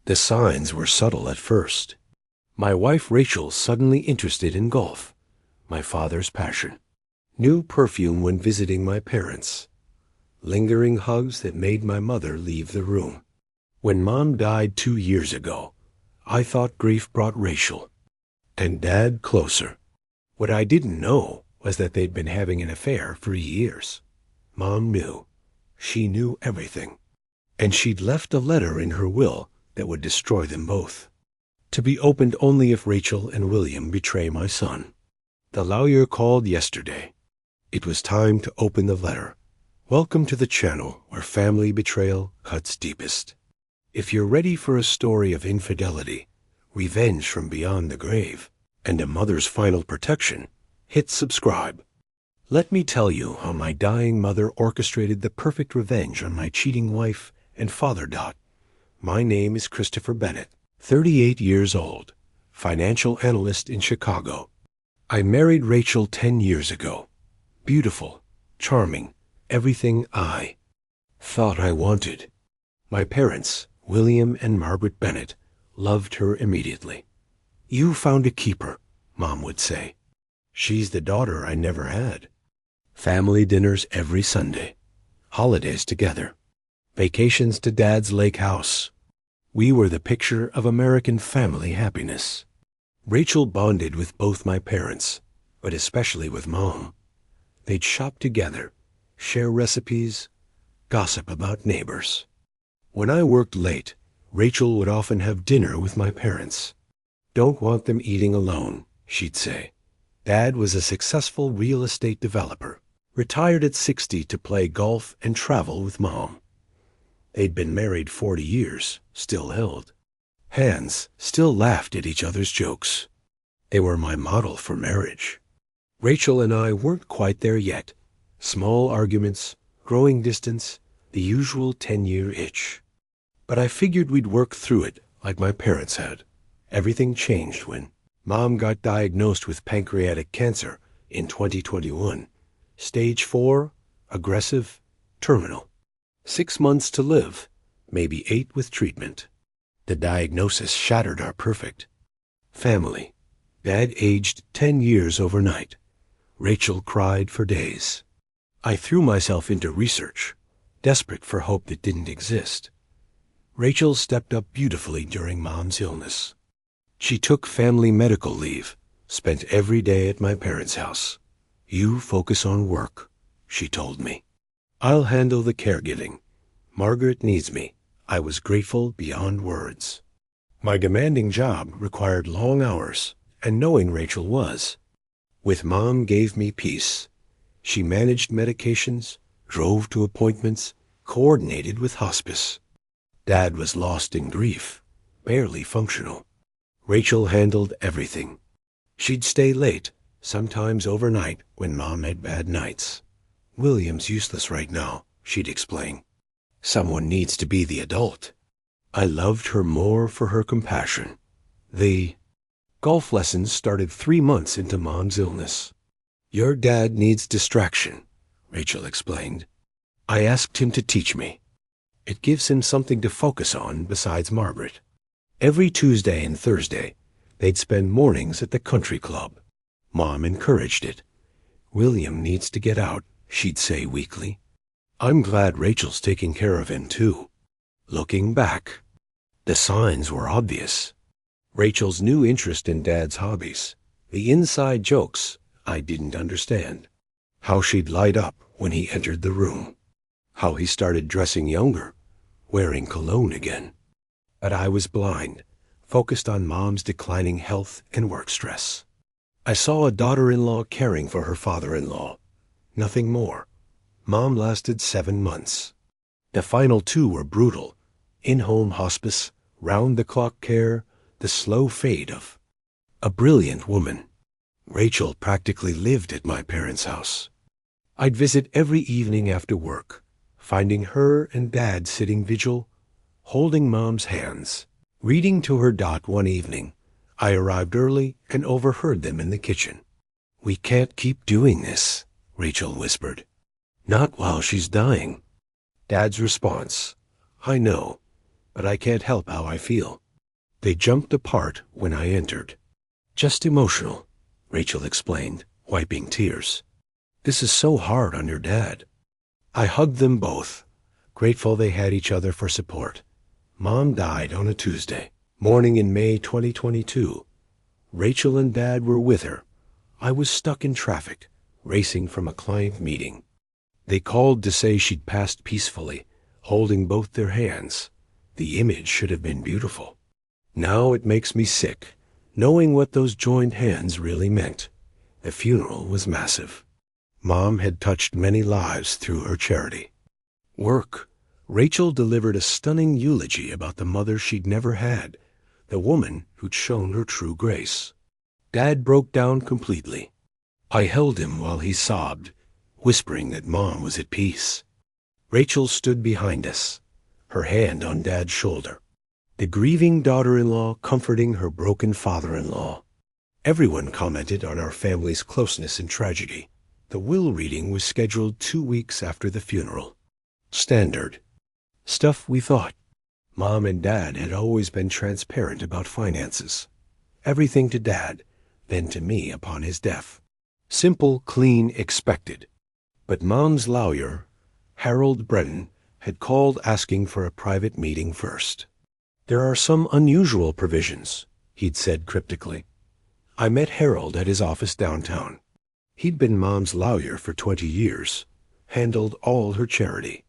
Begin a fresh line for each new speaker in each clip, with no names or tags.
The signs were subtle at first. My wife Rachel suddenly interested in golf, my father's passion. New perfume when visiting my parents. Lingering hugs that made my mother leave the room. When Mom died 2 years ago, I thought grief brought Rachel and Dad closer. What I didn't know was that they'd been having an affair for years. Mom knew. She knew everything. And she'd left a letter in her will that would destroy them both. To be opened only if Rachel and William betray my son. The lawyer called yesterday. It was time to open the letter. Welcome to the channel where family betrayal cuts deepest. If you're ready for a story of infidelity, revenge from beyond the grave, and a mother's final protection, hit subscribe. Let me tell you how my dying mother orchestrated the perfect revenge on my cheating wife and father. My name is Christopher Bennett, 38 years old, financial analyst in Chicago. I married Rachel 10 years ago. Beautiful, charming, everything I thought I wanted. My parents, William and Margaret Bennett, loved her immediately. You found a keeper, Mom would say. She's the daughter I never had. Family dinners every Sunday. Holidays together. Vacations to Dad's lake house. We were the picture of American family happiness. Rachel bonded with both my parents, but especially with Mom. They'd shop together, share recipes, gossip about neighbors. When I worked late, Rachel would often have dinner with my parents. Don't want them eating alone, she'd say. Dad was a successful real estate developer, retired at 60 to play golf and travel with Mom. They'd been married 40 years, still held. Hands, still laughed at each other's jokes. They were my model for marriage. Rachel and I weren't quite there yet. Small arguments, growing distance, the usual 10-year itch. But I figured we'd work through it like my parents had. Everything changed when Mom got diagnosed with pancreatic cancer in 2021. Stage 4, aggressive, terminal. 6 months to live, maybe 8 with treatment. The diagnosis shattered our perfect family. Dad aged 10 years overnight. Rachel cried for days. I threw myself into research, desperate for hope that didn't exist. Rachel stepped up beautifully during Mom's illness. She took family medical leave, spent every day at my parents' house. You focus on work, she told me. I'll handle the caregiving. Margaret needs me. I was grateful beyond words. My demanding job required long hours, and knowing Rachel was. With Mom gave me peace. She managed medications, drove to appointments, coordinated with hospice. Dad was lost in grief, barely functional. Rachel handled everything. She'd stay late, sometimes overnight when Mom had bad nights. William's useless right now, she'd explain. Someone needs to be the adult. I loved her more for her compassion. The golf lessons started 3 months into Mom's illness. Your dad needs distraction, Rachel explained. I asked him to teach me. It gives him something to focus on besides Margaret. Every Tuesday and Thursday, they'd spend mornings at the country club. Mom encouraged it. William needs to get out, she'd say weekly. I'm glad Rachel's taking care of him, too. Looking back, the signs were obvious. Rachel's new interest in Dad's hobbies, the inside jokes I didn't understand. How she'd light up when he entered the room. How he started dressing younger, wearing cologne again. But I was blind, focused on Mom's declining health and work stress. I saw a daughter-in-law caring for her father-in-law. Nothing more. Mom lasted 7 months. The final 2 were brutal. In-home hospice, round-the-clock care, the slow fade of a brilliant woman. Rachel practically lived at my parents' house. I'd visit every evening after work, finding her and Dad sitting vigil, holding Mom's hands. Reading to her one evening, I arrived early and overheard them in the kitchen. We can't keep doing this, Rachel whispered. Not while she's dying. Dad's response, I know, but I can't help how I feel." They jumped apart when I entered. "Just emotional," Rachel explained, wiping tears. "This is so hard on your dad." I hugged them both, grateful they had each other for support. Mom died on a Tuesday morning in May 2022. Rachel and Dad were with her. I was stuck in traffic, racing from a client meeting. They called to say she'd passed peacefully, holding both their hands. The image should have been beautiful. Now it makes me sick, knowing what those joined hands really meant. The funeral was massive. Mom had touched many lives through her charity. Work. Rachel delivered a stunning eulogy about the mother she'd never had, the woman who'd shown her true grace. Dad broke down completely. I held him while he sobbed, whispering that Mom was at peace. Rachel stood behind us, her hand on Dad's shoulder, the grieving daughter-in-law comforting her broken father-in-law. Everyone commented on our family's closeness in tragedy. The will reading was scheduled 2 weeks after the funeral. Standard. Stuff we thought. Mom and Dad had always been transparent about finances. Everything to Dad, then to me upon his death. Simple, clean, expected. But Mom's lawyer, Harold Brennan, had called asking for a private meeting first. "There are some unusual provisions," he'd said cryptically. I met Harold at his office downtown. He'd been Mom's lawyer for 20 years, handled all her charity.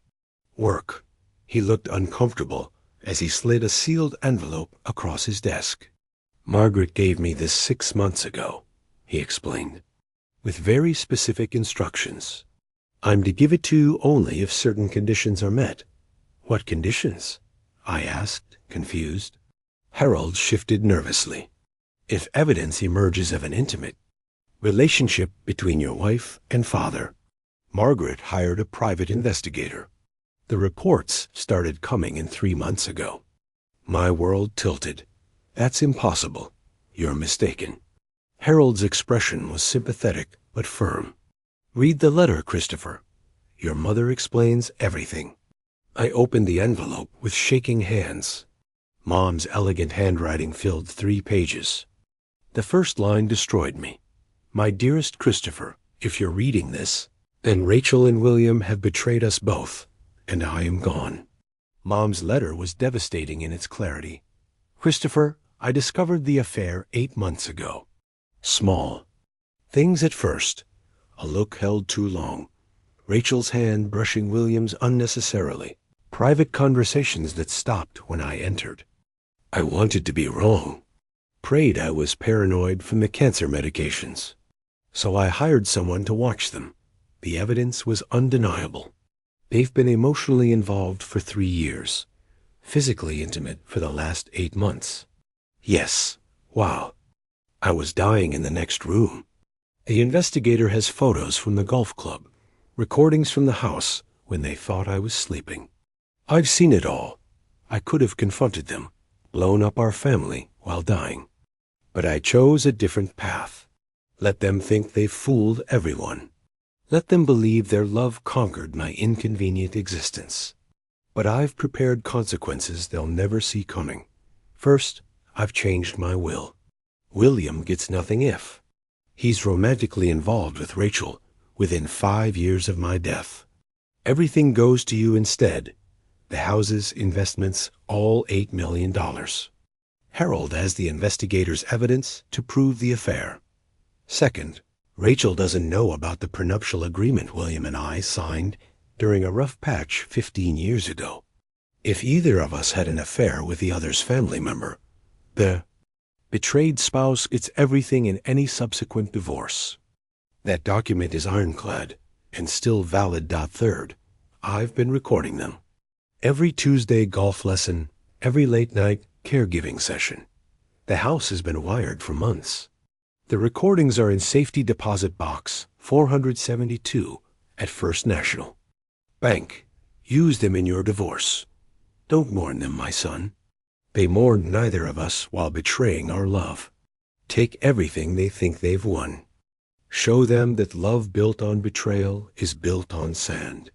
Work. He looked uncomfortable as he slid a sealed envelope across his desk. "Margaret gave me this 6 months ago," he explained, "with very specific instructions. I'm to give it to you only if certain conditions are met." "What conditions?" I asked, confused. Harold shifted nervously. "If evidence emerges of an intimate relationship between your wife and father." Margaret hired a private investigator. The reports started coming in 3 months ago. My world tilted. "That's impossible. You're mistaken." Harold's expression was sympathetic but firm. "Read the letter, Christopher. Your mother explains everything." I opened the envelope with shaking hands. Mom's elegant handwriting filled 3 pages. The first line destroyed me. "My dearest Christopher, if you're reading this, then Rachel and William have betrayed us both, and I am gone." Mom's letter was devastating in its clarity. "Christopher, I discovered the affair 8 months ago. Small things at first. A look held too long. Rachel's hand brushing William's unnecessarily. Private conversations that stopped when I entered. I wanted to be wrong. Prayed I was paranoid from the cancer medications. So I hired someone to watch them. The evidence was undeniable. They've been emotionally involved for 3 years. Physically intimate for the last 8 months. Yes. Wow. I was dying in the next room. The investigator has photos from the golf club, recordings from the house when they thought I was sleeping. I've seen it all. I could have confronted them, blown up our family while dying. But I chose a different path. Let them think they've fooled everyone. Let them believe their love conquered my inconvenient existence. But I've prepared consequences they'll never see coming. First, I've changed my will. William gets nothing if. He's romantically involved with Rachel within 5 years of my death. Everything goes to you instead. The houses, investments, all $8 million. Harold has the investigator's evidence to prove the affair. Second, Rachel doesn't know about the prenuptial agreement William and I signed during a rough patch 15 years ago. If either of us had an affair with the other's family member, the betrayed spouse gets everything in any subsequent divorce. That document is ironclad and still valid. Third, I've been recording them. Every Tuesday golf lesson, every late night caregiving session. The house has been wired for months. The recordings are in safety deposit box 472 at First National Bank. Use them in your divorce. Don't mourn them, my son. They mourned neither of us while betraying our love. Take everything they think they've won. Show them that love built on betrayal is built on sand.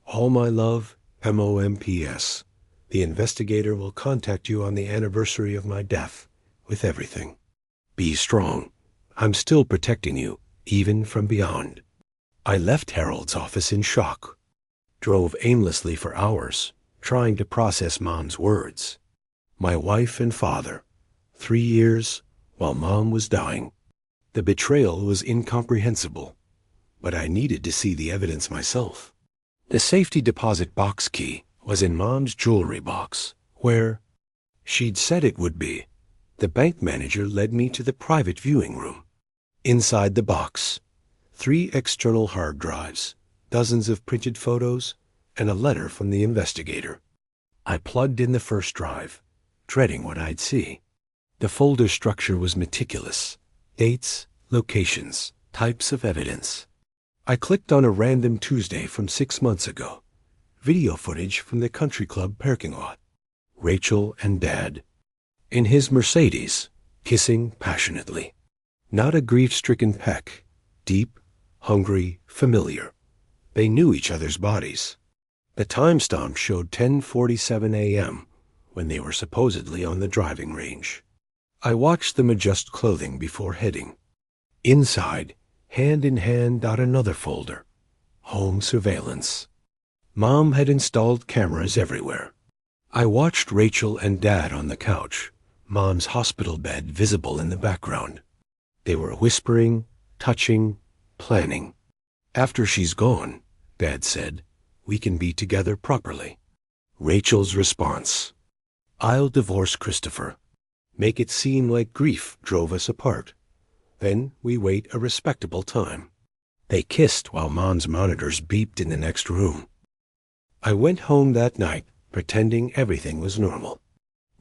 All my love, MOMPS. The investigator will contact you on the anniversary of my death with everything. Be strong. I'm still protecting you, even from beyond." I left Harold's office in shock. Drove aimlessly for hours, trying to process Mom's words. My wife and father. 3 years while Mom was dying. The betrayal was incomprehensible, but I needed to see the evidence myself. The safety deposit box key was in Mom's jewelry box, where she'd said it would be. The bank manager led me to the private viewing room. Inside the box, 3 external hard drives, dozens of printed photos, and a letter from the investigator. I plugged in the first drive, dreading what I'd see. The folder structure was meticulous. Dates, locations, types of evidence. I clicked on a random Tuesday from 6 months ago. Video footage from the country club parking lot. Rachel and Dad. In his Mercedes, kissing passionately. Not a grief-stricken peck. Deep, hungry, familiar. They knew each other's bodies. The timestamp showed 10:47 a.m. when they were supposedly on the driving range. I watched them adjust clothing before heading. Inside, hand in hand, another folder. Home surveillance. Mom had installed cameras everywhere. I watched Rachel and Dad on the couch, Mom's hospital bed visible in the background. They were whispering, touching, planning. "After she's gone," Dad said, "we can be together properly." Rachel's response: "I'll divorce Christopher. Make it seem like grief drove us apart. Then we wait a respectable time." They kissed while Mom's monitors beeped in the next room. I went home that night, pretending everything was normal.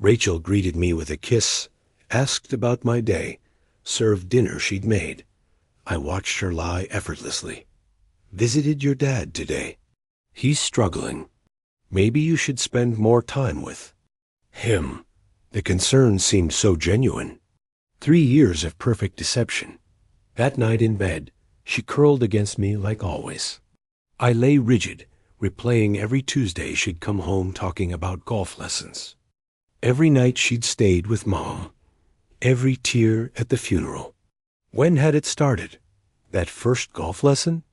Rachel greeted me with a kiss, asked about my day, served dinner she'd made. I watched her lie effortlessly. "Visited your dad today. He's struggling. Maybe you should spend more time with him." The concern seemed so genuine. 3 years of perfect deception. That night in bed, she curled against me like always. I lay rigid, replaying every Tuesday she'd come home talking about golf lessons. Every night she'd stayed with Mom. Every tear at the funeral. When had it started? That first golf lesson?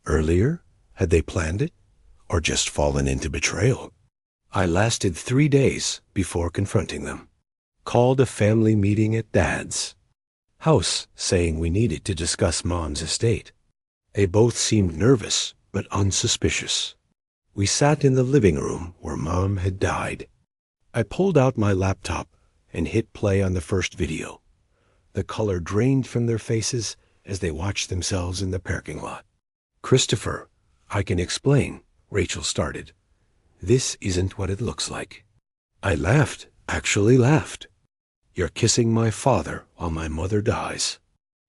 Earlier? Had they planned it? Or just fallen into betrayal? I lasted 3 days before confronting them. Called a family meeting at Dad's house, saying we needed to discuss Mom's estate. They both seemed nervous, but unsuspicious. We sat in the living room where Mom had died. I pulled out my laptop and hit play on the first video. The color drained from their faces as they watched themselves in the parking lot. "Christopher, I can explain," Rachel started. "This isn't what it looks like." I laughed, actually laughed. "You're kissing my father while my mother dies.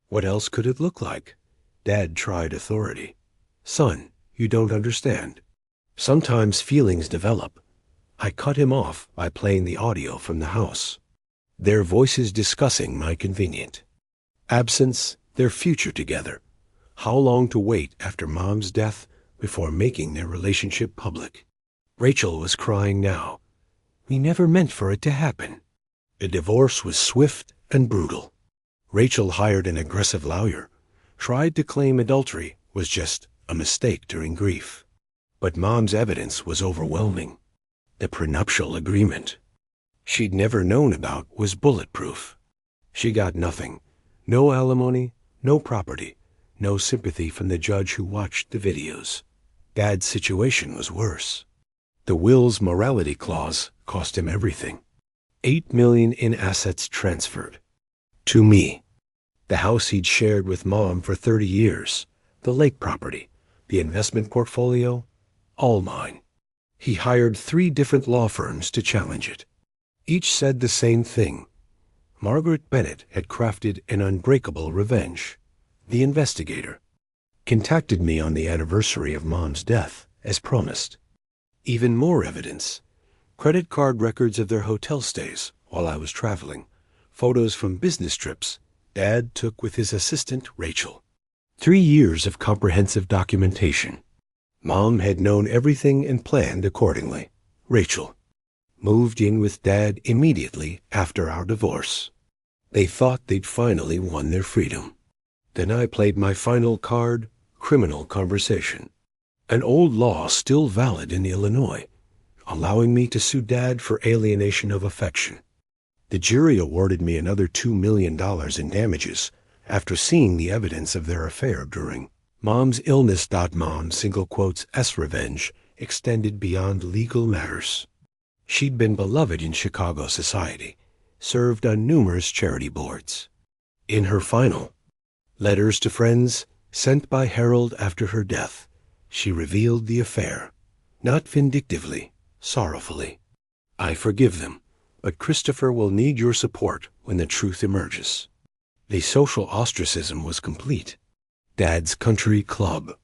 What else could it look like?" Dad tried authority. "Son, you don't understand. Sometimes feelings develop." I cut him off by playing the audio from the house. Their voices discussing my convenient absence, their future together, how long to wait after Mom's death before making their relationship public. Rachel was crying now. "We never meant for it to happen." The divorce was swift and brutal. Rachel hired an aggressive lawyer, tried to claim adultery was just a mistake during grief. But Mom's evidence was overwhelming. The prenuptial agreement she'd never known about was bulletproof. She got nothing. No alimony, no property, no sympathy from the judge who watched the videos. Dad's situation was worse. The will's morality clause cost him everything. $8 million in assets transferred. To me. The house he'd shared with Mom for 30 years, the lake property, the investment portfolio, all mine. He hired 3 different law firms to challenge it. Each said the same thing. Margaret Bennett had crafted an unbreakable revenge. The investigator contacted me on the anniversary of Mom's death, as promised. Even more evidence. Credit card records of their hotel stays while I was traveling. Photos from business trips Dad took with his assistant, Rachel. 3 years of comprehensive documentation. Mom had known everything and planned accordingly. Rachel. Moved in with Dad immediately after our divorce. They thought they'd finally won their freedom. Then I played my final card, criminal conversation. An old law still valid in Illinois, allowing me to sue Dad for alienation of affection. The jury awarded me another $2 million in damages after seeing the evidence of their affair during Mom's illness. Mom's single quotes S revenge extended beyond legal matters. She'd been beloved in Chicago society, served on numerous charity boards. In her final letters to friends sent by Harold after her death, she revealed the affair, not vindictively, sorrowfully. I forgive them, but Christopher will need your support when the truth emerges. The social ostracism was complete. Dad's country club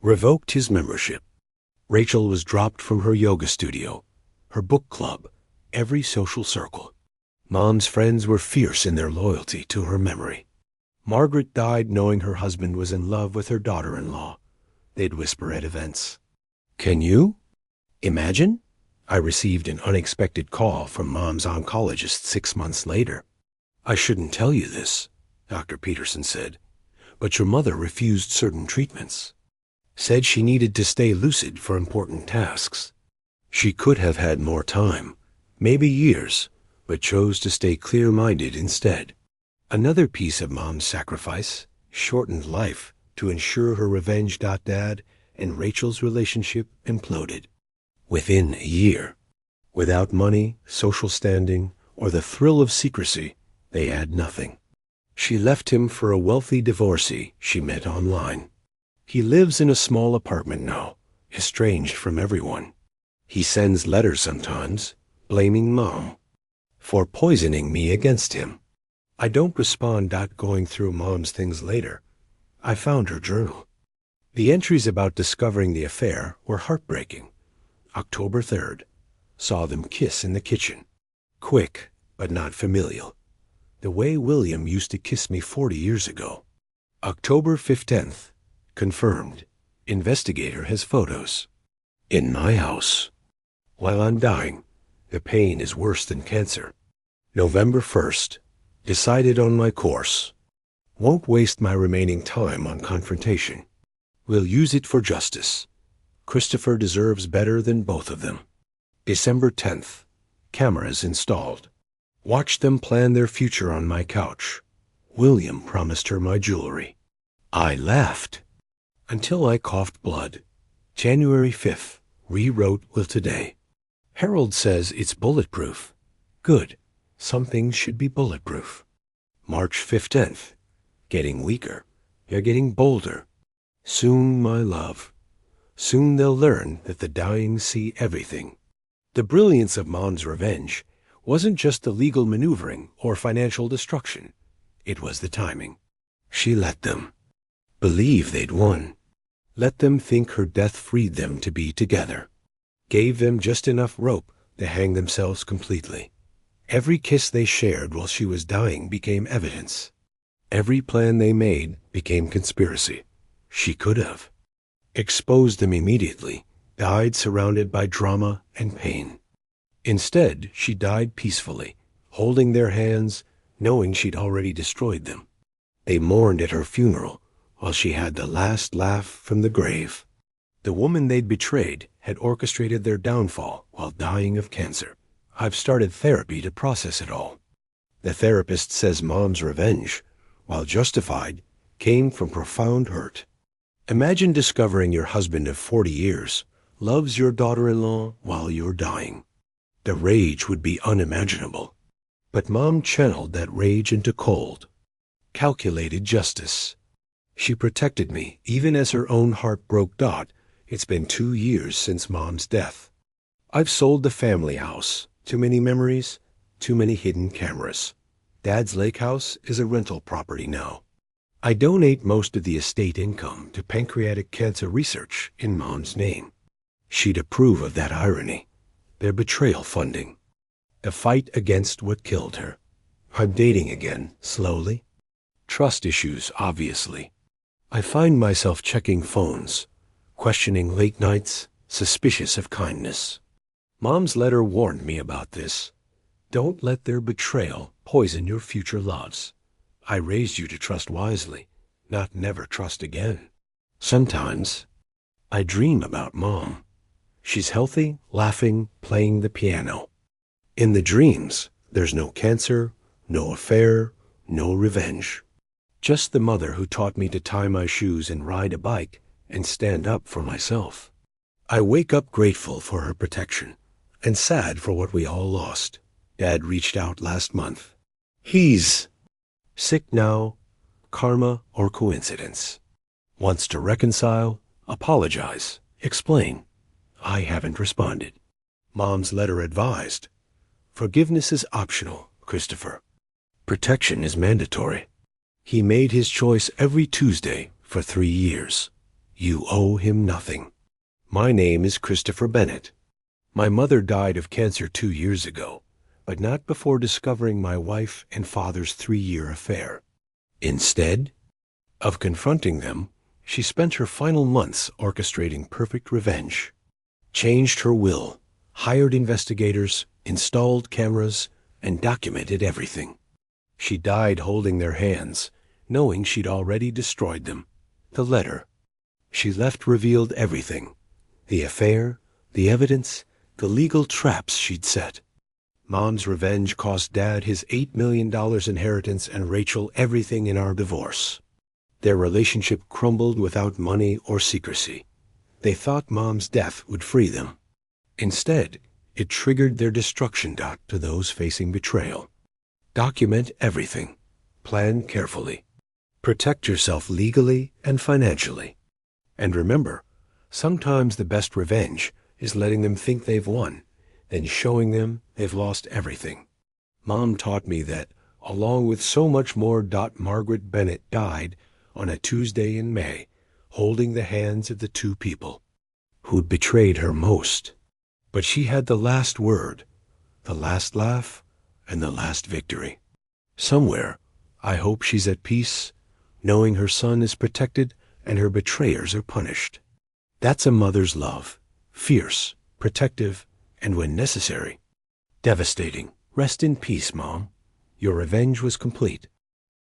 revoked his membership. Rachel was dropped from her yoga studio, her book club, every social circle. Mom's friends were fierce in their loyalty to her memory. Margaret died knowing her husband was in love with her daughter-in-law. They'd whisper at events. Can you imagine? I received an unexpected call from Mom's oncologist 6 months later. I shouldn't tell you this, Dr. Peterson said, but your mother refused certain treatments. Said she needed to stay lucid for important tasks. She could have had more time, maybe years, but chose to stay clear-minded instead. Another piece of Mom's sacrifice, shortened life to ensure her revenge. Dad and Rachel's relationship imploded. Within a year. Without money, social standing, or the thrill of secrecy, they had nothing. She left him for a wealthy divorcee she met online. He lives in a small apartment now, estranged from everyone. He sends letters sometimes, blaming Mom for poisoning me against him. I don't respond. Going through Mom's things later, I found her journal. The entries about discovering the affair were heartbreaking. October 3rd, saw them kiss in the kitchen. Quick, but not familial. The way William used to kiss me 40 years ago. October 15th, confirmed. Investigator has photos. In my house. While I'm dying, the pain is worse than cancer. November 1st, decided on my course. Won't waste my remaining time on confrontation. Will use it for justice. Christopher deserves better than both of them. December 10th, cameras installed. Watched them plan their future on my couch. William promised her my jewelry. I laughed until I coughed blood. January 5th, rewrote with today. Harold says it's bulletproof. Good. Some things should be bulletproof. March 15th, getting weaker. You're getting bolder. Soon, my love. Soon they'll learn that the dying see everything. The brilliance of Mom's revenge wasn't just the legal maneuvering or financial destruction. It was the timing. She let them believe they'd won. Let them think her death freed them to be together. Gave them just enough rope to hang themselves completely. Every kiss they shared while she was dying became evidence. Every plan they made became conspiracy. She could have exposed them immediately, died surrounded by drama and pain. Instead, she died peacefully, holding their hands, knowing she'd already destroyed them. They mourned at her funeral while she had the last laugh from the grave. The woman they'd betrayed had orchestrated their downfall while dying of cancer. I've started therapy to process it all. The therapist says Mom's revenge, while justified, came from profound hurt. Imagine discovering your husband of 40 years loves your daughter-in-law while you're dying. The rage would be unimaginable. But Mom channeled that rage into cold, calculated justice. She protected me even as her own heart broke. It's been 2 years since Mom's death. I've sold the family house. Too many memories, too many hidden cameras. Dad's lake house is a rental property now. I donate most of the estate income to pancreatic cancer research in Mom's name. She'd approve of that irony, their betrayal funding. The fight against what killed her. I'm dating again, slowly. Trust issues, obviously. I find myself checking phones, questioning late nights, suspicious of kindness. Mom's letter warned me about this. Don't let their betrayal poison your future loves. I raised you to trust wisely, not never trust again. Sometimes I dream about Mom. She's healthy, laughing, playing the piano. In the dreams, there's no cancer, no affair, no revenge. Just the mother who taught me to tie my shoes and ride a bike and stand up for myself. I wake up grateful for her protection and sad for what we all lost. Dad reached out last month. He's sick now, karma or coincidence. Wants to reconcile, apologize, explain. I haven't responded. Mom's letter advised. Forgiveness is optional, Christopher. Protection is mandatory. He made his choice every Tuesday for 3 years. You owe him nothing. My name is Christopher Bennett. My mother died of cancer 2 years ago, but not before discovering my wife and father's 3-year affair. Instead of confronting them, she spent her final months orchestrating perfect revenge. Changed her will, hired investigators, installed cameras, and documented everything. She died holding their hands, knowing she'd already destroyed them. The letter she left revealed everything. The affair, the evidence, the legal traps she'd set. Mom's revenge cost Dad his $8 million inheritance and Rachel everything in our divorce. Their relationship crumbled without money or secrecy. They thought Mom's death would free them. Instead, it triggered their destruction. To those facing betrayal. Document everything. Plan carefully. Protect yourself legally and financially. And remember, sometimes the best revenge is letting them think they've won, then showing them they've lost everything. Mom taught me that, along with so much more. Margaret Bennett died on a Tuesday in May, holding the hands of the two people who'd betrayed her most. But she had the last word, the last laugh, and the last victory. Somewhere, I hope she's at peace, knowing her son is protected and her betrayers are punished. That's a mother's love, fierce, protective, and when necessary, devastating. Rest in peace, Mom. Your revenge was complete.